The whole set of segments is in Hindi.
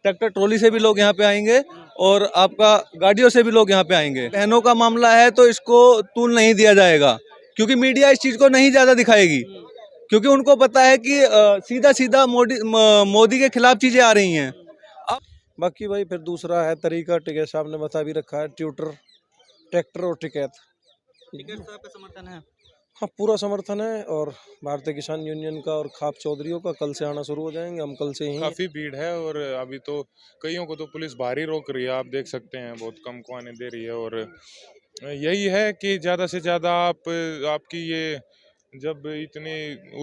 ट्रैक्टर ट्रॉली से भी लोग यहाँ पे आएंगे और आपका गाड़ियों से भी लोग यहाँ पे आएंगे। बहनों का मामला है तो इसको तूल नहीं दिया जाएगा, क्योंकि मीडिया इस चीज को नहीं ज्यादा दिखाएगी, क्योंकि उनको पता है कि सीधा सीधा मोदी के खिलाफ चीजें आ रही हैं। बाकी भाई फिर दूसरा है तरीका, टिकैत साहब ने बता भी रखा है, ट्यूटर, ट्रैक्टर और टिकैत। टिकैत साहब का समर्थन है? हाँ, पूरा समर्थन है। और भारतीय किसान यूनियन का और खाप चौधरियों का कल से आना शुरू हो जाएंगे, हम कल से ही। काफी भीड़ है और अभी तो कईयों को तो पुलिस बाहर ही रोक रही है, आप देख सकते हैं, बहुत कम को आने दे रही है। और यही है कि ज्यादा से ज्यादा आपकी ये जब इतने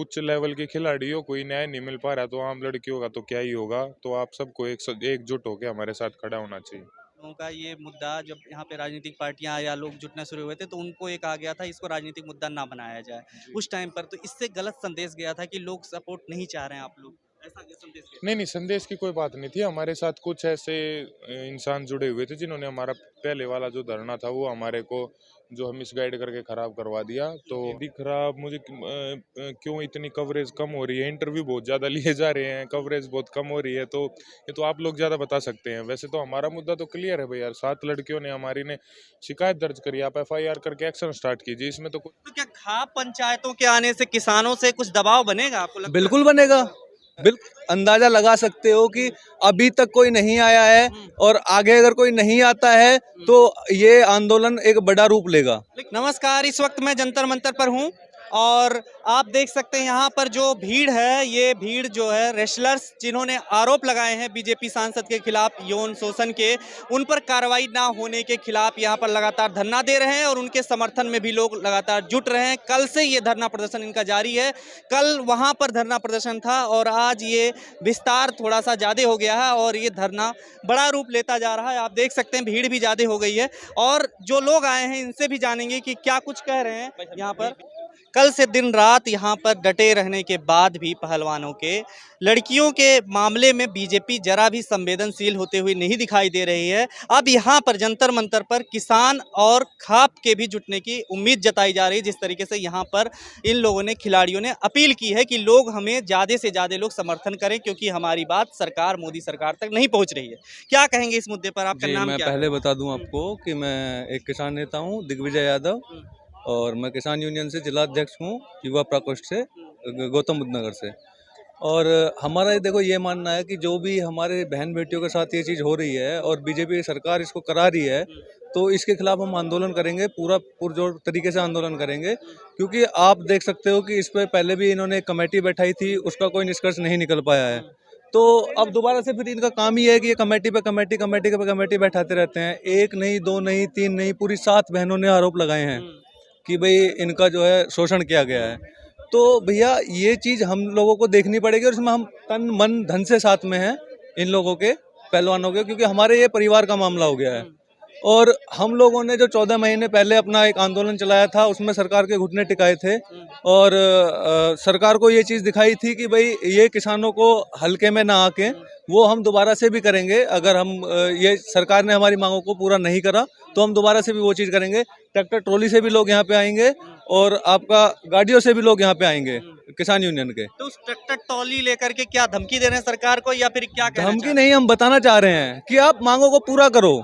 उच्च लेवल के खिलाड़ी हो, कोई न्याय नहीं मिल पा रहा तो आम लड़कियों का तो क्या ही होगा। तो आप सबको एकजुट होकर हमारे साथ खड़ा होना चाहिए। लोगों का ये मुद्दा, जब यहाँ पे राजनीतिक पार्टियां या लोग जुटना शुरू हुए थे तो उनको एक आ गया था इसको राजनीतिक मुद्दा ना बनाया जाए उस टाइम पर, तो इससे गलत संदेश गया था कि लोग सपोर्ट नहीं चाह रहे हैं आप लोग, ऐसा संदेश गया? नहीं, संदेश की कोई बात नहीं थी। हमारे साथ कुछ ऐसे इंसान जुड़े हुए थे जिन्होंने हमारा पहले वाला जो धरना था वो हमारे को जो हम मिसगाइड करके खराब करवा दिया। तो दिख रहा मुझे क्यों इतनी कवरेज कम हो रही है, इंटरव्यू बहुत ज़्यादा लिए जा रहे हैं, कवरेज बहुत कम हो रही है। तो ये तो आप लोग ज़्यादा बता सकते हैं। वैसे तो हमारा मुद्दा तो क्लियर है भाई यार, 7 लड़कियों ने हमारी ने शिकायत दर्ज करी, आप FIR करके एक्शन स्टार्ट कीजिए। इसमें तो क्या खाप पंचायतों के आने से किसानों से कुछ दबाव बनेगा आपको लगता है? बिल्कुल बनेगा। अंदाजा लगा सकते हो कि अभी तक कोई नहीं आया है और आगे अगर कोई नहीं आता है तो ये आंदोलन एक बड़ा रूप लेगा। नमस्कार, इस वक्त मैं जंतर मंतर पर हूँ और आप देख सकते हैं यहाँ पर जो भीड़ है, ये भीड़ जो है रेसलर्स जिन्होंने आरोप लगाए हैं बीजेपी सांसद के खिलाफ यौन शोषण के, उन पर कार्रवाई ना होने के खिलाफ यहाँ पर लगातार धरना दे रहे हैं और उनके समर्थन में भी लोग लगातार जुट रहे हैं। कल से ये धरना प्रदर्शन इनका जारी है। कल वहाँ पर धरना प्रदर्शन था और आज ये विस्तार थोड़ा सा ज़्यादा हो गया है और ये धरना बड़ा रूप लेता जा रहा है। आप देख सकते हैं भीड़ भी ज़्यादा हो गई है और जो लोग आए हैं इनसे भी जानेंगे कि क्या कुछ कह रहे हैं यहाँ पर। कल से दिन रात यहाँ पर डटे रहने के बाद भी पहलवानों के लड़कियों के मामले में बीजेपी जरा भी संवेदनशील होते हुए नहीं दिखाई दे रही है। अब यहाँ पर जंतर मंतर पर किसान और खाप के भी जुटने की उम्मीद जताई जा रही है। जिस तरीके से यहाँ पर इन लोगों ने, खिलाड़ियों ने अपील की है कि लोग हमें ज़्यादा से ज़्यादा लोग समर्थन करें क्योंकि हमारी बात सरकार, मोदी सरकार तक नहीं पहुँच रही है। क्या कहेंगे इस मुद्दे पर? आपका नाम मैं क्या है? पहले बता दूं आपको कि मैं एक किसान नेता हूं, दिग्विजय यादव, और मैं किसान यूनियन से जिला अध्यक्ष हूँ, युवा प्रकोष्ठ से, गौतम बुद्ध नगर से। और हमारा देखो ये मानना है कि जो भी हमारे बहन बेटियों के साथ ये चीज़ हो रही है और बीजेपी सरकार इसको करा रही है तो इसके खिलाफ हम आंदोलन करेंगे, पूरा पुरजोर तरीके से आंदोलन करेंगे। क्योंकि आप देख सकते हो कि इस पर पहले भी इन्होंने एक कमेटी बैठाई थी, उसका कोई निष्कर्ष नहीं निकल पाया है। तो अब दोबारा से फिर इनका काम ही है कि ये कमेटी पे कमेटी बैठाते रहते हैं। 1 नहीं, 2 नहीं, 3 नहीं, पूरी 7 बहनों ने आरोप लगाए हैं कि भाई इनका जो है शोषण किया गया है। तो भैया ये चीज़ हम लोगों को देखनी पड़ेगी और इसमें हम तन मन धन से साथ में हैं इन लोगों के, पहलवानों के, क्योंकि हमारे ये परिवार का मामला हो गया है। और हम लोगों ने जो 14 महीने पहले अपना एक आंदोलन चलाया था उसमें सरकार के घुटने टिकाए थे और सरकार को ये चीज़ दिखाई थी कि भाई ये किसानों को हल्के में ना आके, वो हम दोबारा से भी करेंगे। अगर हम ये सरकार ने हमारी मांगों को पूरा नहीं करा तो हम दोबारा से भी वो चीज़ करेंगे। ट्रैक्टर ट्रॉली से भी लोग यहाँ पे आएंगे और आपका गाड़ियों से भी लोग यहाँ पे आएंगे किसान यूनियन के। तो उस ट्रैक्टर ट्रॉली लेकर के क्या धमकी दे रहे हैं सरकार को या फिर क्या कहना धमकी नहीं, हम बताना चाह रहे हैं कि आप मांगों को पूरा करो,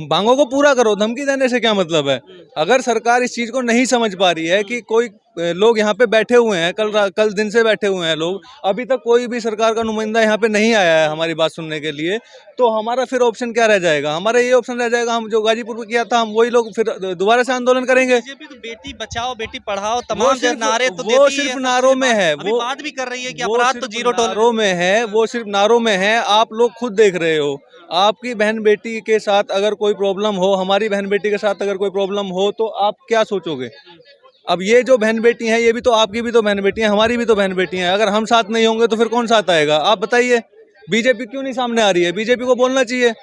मांगों को पूरा करो। धमकी देने से क्या मतलब है? अगर सरकार इस चीज को नहीं समझ पा रही है कि कोई लोग यहाँ पे बैठे हुए हैं, कल दिन से बैठे हुए हैं लोग, अभी तक कोई भी सरकार का नुमाइंदा यहाँ पे नहीं आया है हमारी बात सुनने के लिए, तो हमारा फिर ऑप्शन क्या रह जाएगा? हमारा ये ऑप्शन रह जाएगा, हम जो गाजीपुर में किया था, हम वही लोग फिर दोबारा से आंदोलन करेंगे। बीजेपी तो बेटी बचाओ बेटी पढ़ाओ तमाम नारे तो वो सिर्फ नारों में है, वो बात भी कर रही है कि अपराध तो जीरो नारों में है, वो सिर्फ नारों में है। आप लोग खुद देख रहे हो, आपकी बहन बेटी के साथ अगर कोई प्रॉब्लम हो, हमारी बहन बेटी के साथ अगर कोई प्रॉब्लम हो तो आप क्या सोचोगे? अब ये जो बहन बेटी हैं, ये भी तो आपकी भी तो बहन बेटी हैं, हमारी भी तो बहन बेटी हैं। अगर हम साथ नहीं होंगे तो फिर कौन साथ आएगा? आप बताइए। बीजेपी क्यों नहीं सामने आ रही है? बीजेपी को बोलना चाहिए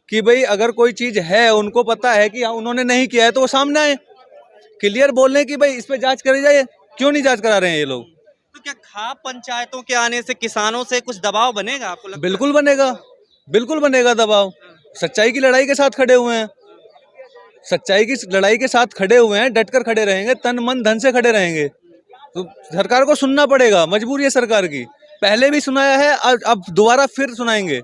कि भाई अगर कोई चीज है, उनको पता है कि उन्होंने नहीं किया है तो वो सामने आए, क्लियर बोलने की भाई इस पे जांच करी जाए। क्यों नहीं जांच करा रहे हैं ये लोग? तो क्या खाप पंचायतों के आने से किसानों से कुछ दबाव बनेगा आपको लगता है? बिल्कुल बनेगा, बिल्कुल बनेगा दबाव। सच्चाई की लड़ाई के साथ खड़े हुए हैं, सच्चाई की लड़ाई के साथ खड़े हुए हैं, डटकर खड़े रहेंगे, तन मन धन से खड़े रहेंगे। तो सरकार को सुनना पड़ेगा, मजबूरी है सरकार की। पहले भी सुनाया है, अब दोबारा फिर सुनाएंगे।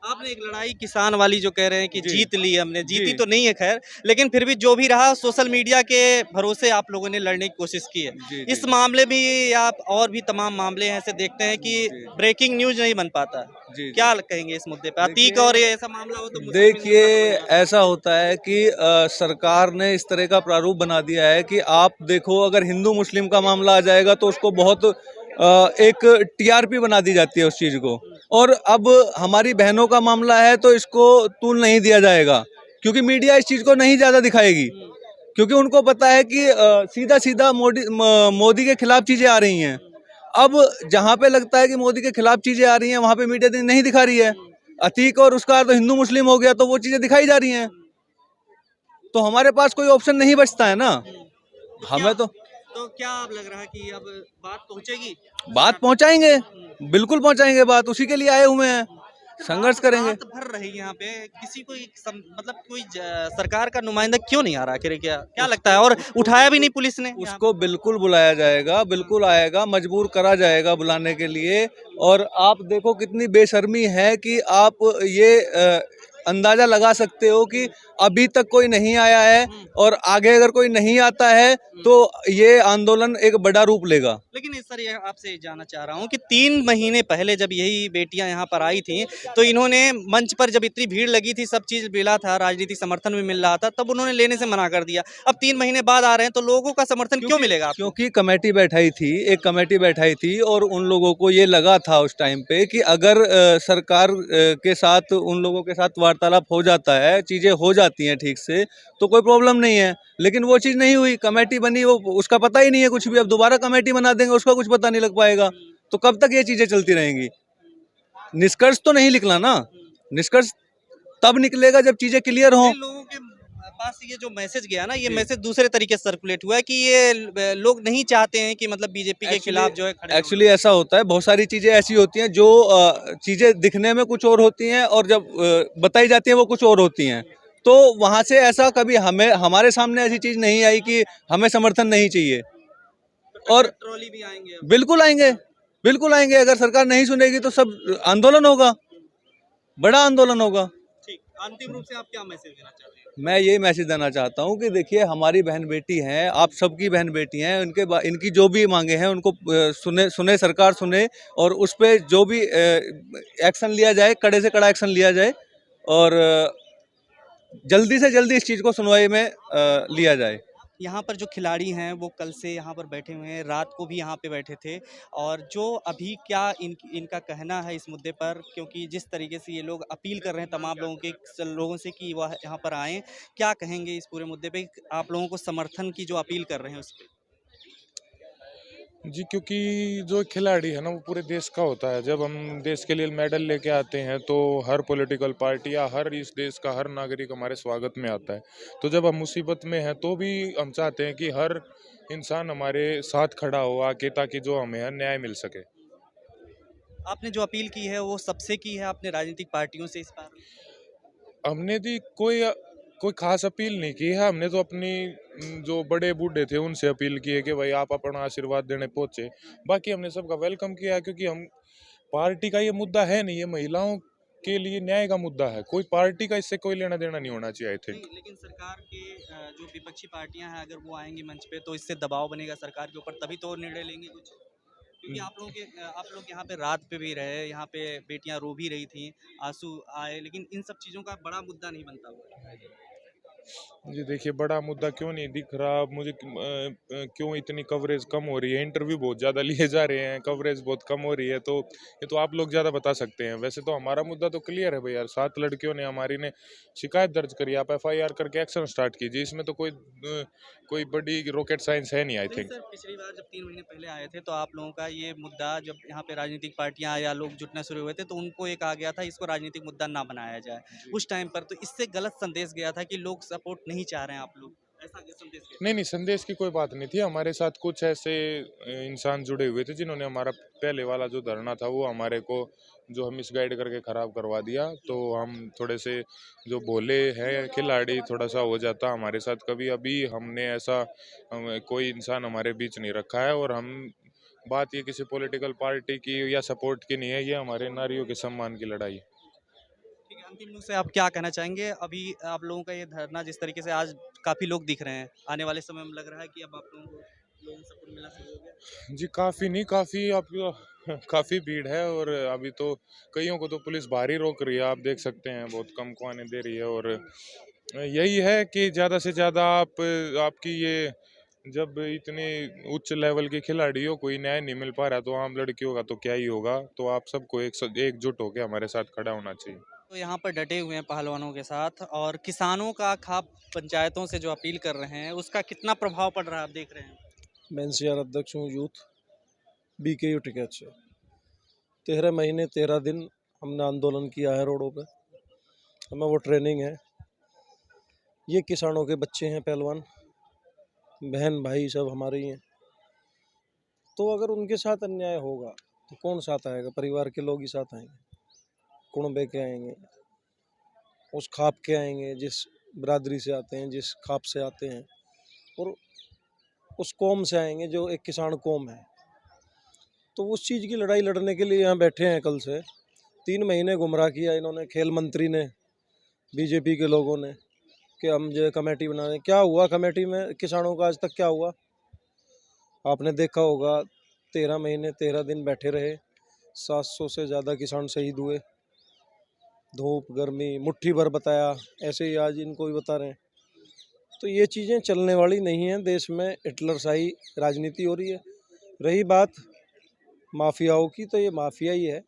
आपने एक लड़ाई किसान वाली जो कह रहे हैं कि जी। जीत ली हमने, जीती जी। तो नहीं है खैर, लेकिन फिर भी जो भी रहा सोशल मीडिया के भरोसे आप लोगों ने लड़ने की कोशिश की है। जी, इस जी। मामले भी आप और भी तमाम मामले ऐसे देखते हैं कि जी। ब्रेकिंग न्यूज़ नहीं बन पाता। जी, जी। क्या कहेंगे इस मुद्दे पे? अतीक देखिए और ये ऐसा मामला हो तो मुस्लिम हिंदू देखिए, का तो बन जाता है। ऐसा होता है कि सरकार ने इस तरह का प्रारूप बना दिया है कि आप देखो, अगर हिंदू मुस्लिम का मामला आ जाएगा तो उसको बहुत एक टीआरपी बना दी जाती है उस चीज़ को। और अब हमारी बहनों का मामला है तो इसको तूल नहीं दिया जाएगा, क्योंकि मीडिया इस चीज़ को नहीं ज़्यादा दिखाएगी, क्योंकि उनको पता है कि सीधा सीधा मोदी के खिलाफ चीज़ें आ रही हैं। अब जहाँ पे लगता है कि मोदी के खिलाफ चीज़ें आ रही हैं, वहाँ पे मीडिया नहीं दिखा रही है। अतीक और उसका तो हिंदू मुस्लिम हो गया तो वो चीज़ें दिखाई जा रही हैं, तो हमारे पास कोई ऑप्शन नहीं बचता है ना। तो हमें तो क्या अब लग रहा है कि अब बात पहुंचेगी? बात पहुंचाएंगे, बिल्कुल पहुंचाएंगे, बात उसी के लिए आए हुए हैं, संघर्ष करेंगे। रात भर रही यहाँ पे किसी को मतलब कोई सरकार का नुमाइंदा क्यों नहीं आ रहा? आखिर क्या क्या लगता है? और उठाया भी नहीं पुलिस ने यहाँ उसको बिल्कुल बुलाया जाएगा, बिल्कुल आएगा, मजबूर करा जाएगा बुलाने के लिए। और आप देखो कितनी बेशर्मी है कि आप ये अंदाजा लगा सकते हो कि अभी तक कोई नहीं आया है, और आगे अगर कोई नहीं आता है तो ये आंदोलन एक बड़ा रूप लेगा। लेकिन इस सर ये आपसे जानना चाह रहा हूँ कि 3 महीने पहले जब यही बेटियां यहाँ पर आई थी तो इन्होंने मंच पर जब इतनी भीड़ लगी थी, सब चीज मिला था, राजनीतिक समर्थन भी मिल रहा था, तब उन्होंने लेने से मना कर दिया। अब 3 महीने बाद आ रहे हैं तो लोगों का समर्थन क्यों मिलेगा आपको? क्योंकि कमेटी बैठाई थी, एक कमेटी बैठाई थी, और उन लोगों को ये लगा था उस टाइम पे कि अगर सरकार के साथ, उन लोगों के साथ वार्तालाप हो जाता है, चीज़ें हो जाती हैं ठीक से, तो कोई प्रॉब्लम नहीं है। लेकिन वो चीज़ नहीं हुई, कमेटी बनी, वो उसका पता ही नहीं है कुछ भी। अब दोबारा कमेटी बना देंगे, उसका कुछ पता नहीं लग पाएगा, तो कब तक ये चीज़ें चलती रहेंगी? निष्कर्ष तो नहीं निकला ना। निष्कर्ष तब निकलेगा जब चीज़ें क्लियर हों। नहीं, लोगों के पास ये जो मैसेज गया ना, ये जी। मैसेज दूसरे तरीके से सर्कुलेट हुआ है कि ये लोग नहीं चाहते हैं कि मतलब बीजेपी के खिलाफ जो है खड़े हों। एक्चुअली ऐसा होता है, बहुत सारी चीज़ें ऐसी होती हैं जो चीज़ें दिखने में कुछ और होती हैं, और जब बताई जाती हैं वो कुछ और होती हैं। तो वहाँ से ऐसा कभी हमारे सामने ऐसी चीज़ नहीं आई कि हमें समर्थन नहीं चाहिए। और ट्रॉली भी आएंगे अब। बिल्कुल आएंगे, बिल्कुल आएंगे। अगर सरकार नहीं सुनेगी तो सब आंदोलन होगा, बड़ा आंदोलन होगा। ठीक, अंतिम रूप से आप क्या मैसेज देना चाहते हैं? मैं ये मैसेज देना चाहता हूँ कि देखिए, हमारी बहन बेटी हैं, आप सबकी बहन बेटी हैं, इनकी जो भी मांगे हैं उनको सुने सरकार सुने, और उस पे जो भी एक्शन लिया जाए, कड़े से कड़ा एक्शन लिया जाए, और जल्दी से जल्दी इस चीज़ को सुनवाई में लिया जाए। यहाँ पर जो खिलाड़ी हैं वो कल से यहाँ पर बैठे हुए हैं, रात को भी यहाँ पे बैठे थे, और जो अभी क्या इनका कहना है इस मुद्दे पर, क्योंकि जिस तरीके से ये लोग अपील कर रहे हैं तमाम लोगों से कि वह यहाँ पर आएँ, क्या कहेंगे इस पूरे मुद्दे पे? आप लोगों को समर्थन की जो अपील कर रहे हैं उस पे? जी, क्योंकि जो खिलाड़ी है ना वो पूरे देश का होता है। जब हम देश के लिए मेडल लेके आते हैं तो हर पॉलिटिकल पार्टी या हर इस देश का हर नागरिक हमारे स्वागत में आता है। तो जब हम मुसीबत में हैं तो भी हम चाहते हैं कि हर इंसान हमारे साथ खड़ा हो आके, ताकि जो हमें है न्याय मिल सके। आपने जो अपील की है वो सबसे की है, आपने राजनीतिक पार्टियों से इस बार? हमने जी कोई खास अपील नहीं की है। हमने तो अपनी जो बड़े बूढ़े थे उनसे अपील की है कि भाई आप अपना आशीर्वाद देने पहुंचे। बाकी हमने सबका वेलकम किया है, क्योंकि हम पार्टी का ये मुद्दा है नहीं, ये महिलाओं के लिए न्याय का मुद्दा है। कोई पार्टी का इससे कोई लेना देना नहीं होना चाहिए, आई थिंक। नहीं, लेकिन सरकार के जो विपक्षी पार्टियां हैं अगर वो आएंगी मंच पे तो इससे दबाव बनेगा सरकार के ऊपर, तभी तो निर्णय लेंगे कुछ। क्योंकि आप लोग यहाँ पे रात पे भी रहे, यहाँ पे बेटियां रो भी रही थी, आंसू आए, लेकिन इन सब चीज़ों का बड़ा मुद्दा नहीं बनता हुआ। जी देखिए, बड़ा मुद्दा क्यों नहीं दिख रहा मुझे, क्यों इतनी कवरेज कम हो रही है? इंटरव्यू बहुत ज़्यादा लिए जा रहे हैं, कवरेज बहुत कम हो रही है, तो ये तो आप लोग ज़्यादा बता सकते हैं। वैसे तो हमारा मुद्दा तो क्लियर है भाई यार, 7 लड़कियों ने हमारी ने शिकायत दर्ज करी, आप एफआईआर करके एक्शन स्टार्ट कीजिए। इसमें तो कोई बड़ी रॉकेट साइंस है नहीं, आई लेकिन थिंक। सर पिछली बार जब 3 महीने पहले आए थे तो आप लोगों का ये मुद्दा, जब यहाँ पे राजनीतिक पार्टियां या लोग जुटना शुरू हुए थे तो उनको एक आ गया था इसको राजनीतिक मुद्दा ना बनाया जाए उस टाइम पर, तो इससे गलत संदेश गया था कि लोग सपोर्ट नहीं चाह रहे हैं आप लोग, ऐसा क्या संदेश गया? नहीं नहीं, संदेश की कोई बात नहीं थी। हमारे साथ कुछ ऐसे इंसान जुड़े हुए थे जिन्होंने हमारा पहले वाला जो धरना था वो हमारे को जो हम मिसगाइड करके ख़राब करवा दिया। तो हम थोड़े से जो भोले हैं खिलाड़ी, थोड़ा सा हो जाता हमारे साथ कभी। अभी हमने ऐसा कोई इंसान हमारे बीच नहीं रखा है, और हम बात ये किसी पॉलिटिकल पार्टी की या सपोर्ट की नहीं है, ये हमारे नारियों के सम्मान की लड़ाई है। अंतिम रूप से आप क्या कहना चाहेंगे? अभी आप लोगों का ये धरना जिस तरीके से आज काफ़ी लोग दिख रहे हैं, आने वाले समय में लग रहा है कि अब आप लोगों से कुल मिलना शुरू हो गया? जी काफ़ी नहीं, काफ़ी आपको काफ़ी भीड़ है और अभी तो कईयों को तो पुलिस बाहर ही रोक रही है, आप देख सकते हैं, बहुत कम को आने दे रही है। और यही है कि ज़्यादा से ज़्यादा आपकी ये जब इतने उच्च लेवल के खिलाड़ियों को ही न्याय नहीं मिल पा रहा तो आम लड़कियों का तो क्या ही होगा। तो आप सबको एकजुट होकर हमारे साथ खड़ा होना चाहिए। तो यहाँ पर डटे हुए हैं पहलवानों के साथ, और किसानों का खाप पंचायतों से जो अपील कर रहे हैं, उसका कितना प्रभाव पड़ रहा है, आप देख रहे हैं? मैं एनसीआर अध्यक्ष हूँ यूथ बीकेयू टिकैत से। 13 महीने 13 दिन हमने आंदोलन किया है रोडों पे, हमें वो ट्रेनिंग है। ये किसानों के बच्चे हैं, पहलवान बहन भाई सब हमारे ही हैं। तो अगर उनके साथ अन्याय होगा तो कौन साथ आएगा? परिवार के लोग ही साथ आएंगे, कुणबे के आएंगे, उस खाप के आएंगे जिस बिरादरी से आते हैं, जिस खाप से आते हैं, और उस कौम से आएंगे जो एक किसान कौम है। तो उस चीज़ की लड़ाई लड़ने के लिए यहाँ बैठे हैं कल से। 3 महीने गुमराह किया इन्होंने, खेल मंत्री ने, बीजेपी के लोगों ने, कि हम जो कमेटी बना रहे हैं। क्या हुआ कमेटी में? किसानों का आज तक क्या हुआ? आपने देखा होगा, 13 महीने 13 दिन बैठे रहे, 700 से ज़्यादा किसान शहीद हुए। धूप गर्मी मुट्ठी भर बताया, ऐसे ही आज इनको भी बता रहे हैं। तो ये चीज़ें चलने वाली नहीं हैं। देश में हिटलरशाही राजनीति हो रही है। रही बात माफियाओं की, तो ये माफिया ही है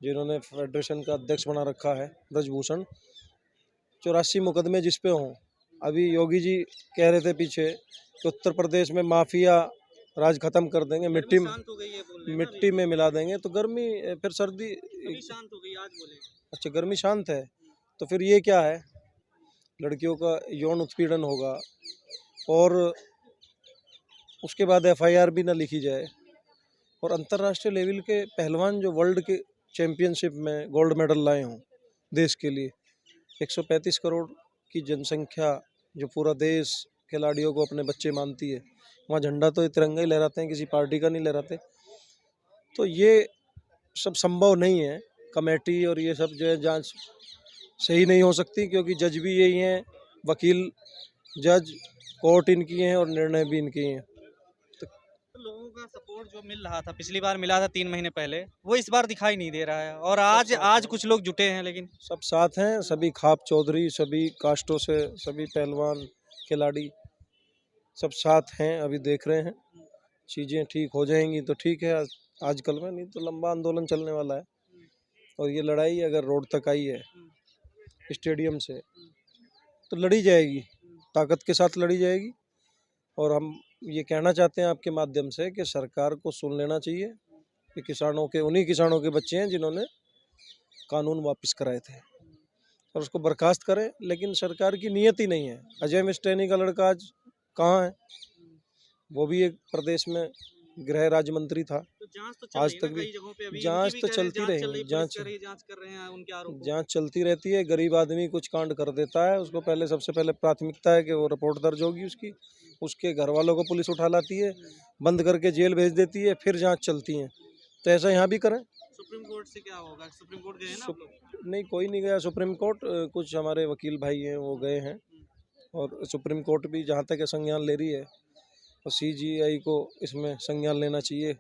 जिन्होंने फेडरेशन का अध्यक्ष बना रखा है ब्रजभूषण। 84 मुकदमे जिस पे हों। अभी योगी जी कह रहे थे पीछे कि उत्तर प्रदेश में माफिया राज खत्म कर देंगे, मिट्टी में शांत हो गई है बोल रहे हैं ना मिट्टी में मिला देंगे। तो गर्मी फिर सर्दी, अभी शांत हो गई, आज बोले। अच्छा गर्मी शांत है, तो फिर ये क्या है? लड़कियों का यौन उत्पीड़न होगा और उसके बाद एफआईआर भी ना लिखी जाए। और अंतर्राष्ट्रीय लेवल के पहलवान जो वर्ल्ड के चैंपियनशिप में गोल्ड मेडल लाए हों देश के लिए, 135 करोड़ की जनसंख्या, जो पूरा देश खिलाड़ियों को अपने बच्चे मानती है, वहाँ झंडा तो तिरंगा ही लहराते हैं, किसी पार्टी का नहीं लहराते। तो ये सब संभव नहीं है। कमेटी और ये सब जो है जांच सही नहीं हो सकती, क्योंकि जज भी यही हैं, वकील जज कोर्ट इनकी हैं और निर्णय भी इनके हैं। तो लोगों का सपोर्ट जो मिल रहा था, पिछली बार मिला था 3 महीने पहले, वो इस बार दिखाई नहीं दे रहा है। और आज कुछ लोग जुटे हैं, लेकिन सब साथ हैं, सभी खाप चौधरी, सभी कास्टों से, सभी पहलवान खिलाड़ी सब साथ हैं। अभी देख रहे हैं, चीज़ें ठीक हो जाएंगी तो ठीक है आजकल में, नहीं तो लंबा आंदोलन चलने वाला है। और ये लड़ाई अगर रोड तक आई है स्टेडियम से, तो लड़ी जाएगी, ताकत के साथ लड़ी जाएगी। और हम ये कहना चाहते हैं आपके माध्यम से कि सरकार को सुन लेना चाहिए कि किसानों के, उन्हीं किसानों के बच्चे हैं जिन्होंने कानून वापस कराए थे, और उसको बर्खास्त करें। लेकिन सरकार की नीयत ही नहीं है। अजय मिस्टेनी का लड़का आज कहाँ है? वो भी एक प्रदेश में गृह राज्य मंत्री था। तो जांच तो चल आज रही है तक ना भी कई जगहों पे, अभी जांच उनकी भी तो कह रहे हैं, चलती जांच चल रहेगी, रही, पुलिस कर रही है, जांच कर रहे हैं उनके आरोपों। जांच चलती रहती है। गरीब आदमी कुछ कांड कर देता है, उसको पहले सबसे पहले प्राथमिकता है कि वो रिपोर्ट दर्ज होगी उसकी, उसके घर वालों को पुलिस उठा लाती है, बंद करके जेल भेज देती है, फिर जांच चलती है। तो ऐसा यहाँ भी करें। सुप्रीम कोर्ट से क्या होगा? सुप्रीम कोर्ट गए हैं ना आप लोग? नहीं, कोई नहीं गया सुप्रीम कोर्ट। कुछ हमारे वकील भाई हैं वो गए हैं, और सुप्रीम कोर्ट भी जहाँ तक संज्ञान ले रही है, और सीजीआई को इसमें संज्ञान लेना चाहिए,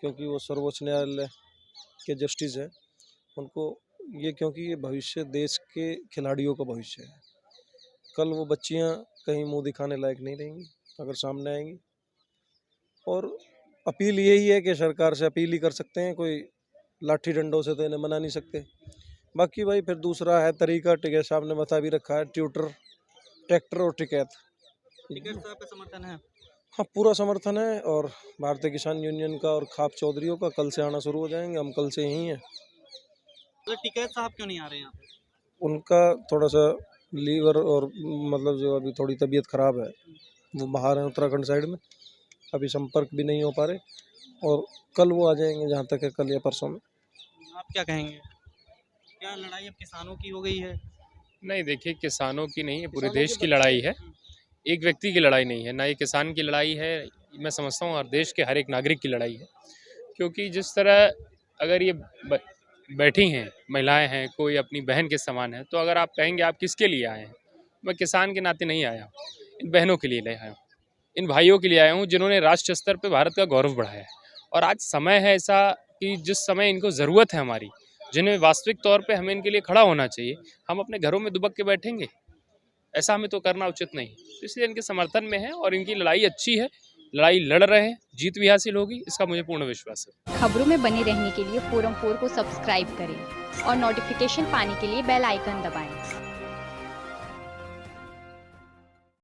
क्योंकि वो सर्वोच्च न्यायालय के जस्टिस हैं। उनको ये, क्योंकि ये भविष्य, देश के खिलाड़ियों का भविष्य है। कल वो बच्चियां कहीं मुंह दिखाने लायक नहीं रहेंगी अगर सामने आएंगी। और अपील यही है कि सरकार से अपील ही कर सकते हैं, कोई लाठी डंडों से तो इन्हें मना नहीं सकते। बाकी भाई फिर दूसरा है तरीका, टिकैत साहब ने बता भी रखा है, ट्यूटर, ट्रैक्टर और टिकैत। टिकैत साहब का समर्थन है? हाँ, पूरा समर्थन है। और भारतीय किसान यूनियन का और खाप चौधरियों का कल से आना शुरू हो जाएंगे, हम कल से यहीं हैं। तो टिकैत साहब क्यों नहीं आ रहे हैं यहाँ पे? उनका थोड़ा सा लीवर और मतलब जो अभी थोड़ी तबीयत खराब है, वो बाहर हैं उत्तराखंड साइड में, अभी संपर्क भी नहीं हो पा रहे। और कल वो आ जाएंगे, जहाँ तक है कल या परसों में। आप क्या कहेंगे? क्या लड़ाई अब किसानों की हो गई है? नहीं, देखिए, किसानों की नहीं है, पूरे किसानों देश के की बच्चे- लड़ाई है। एक व्यक्ति की लड़ाई नहीं है, ना ये किसान की लड़ाई है। मैं समझता हूँ और देश के हर एक नागरिक की लड़ाई है, क्योंकि जिस तरह अगर ये बैठी हैं, महिलाएं हैं, कोई अपनी बहन के समान है, तो अगर आप कहेंगे आप किसके लिए आए हैं, मैं किसान के नाते नहीं आया हूँ, इन बहनों के लिए आया हूँ, इन भाइयों के लिए आया हूँ जिन्होंने राष्ट्रीय स्तर पे भारत का गौरव बढ़ाया है। और आज समय है ऐसा कि जिस समय इनको ज़रूरत है हमारी, जिन्हें वास्तविक तौर पे हमें इनके लिए खड़ा होना चाहिए, हम अपने घरों में दुबक के बैठेंगे? ऐसा हमें तो करना उचित नहीं। तो इसलिए इनके समर्थन में है और इनकी लड़ाई अच्छी है, लड़ाई लड़ रहे हैं, जीत भी हासिल होगी, इसका मुझे पूर्ण विश्वास है। खबरों में बने रहने के लिए फोरम 4 को सब्सक्राइब करें और नोटिफिकेशन पाने के लिए बेल आइकन दबाएं।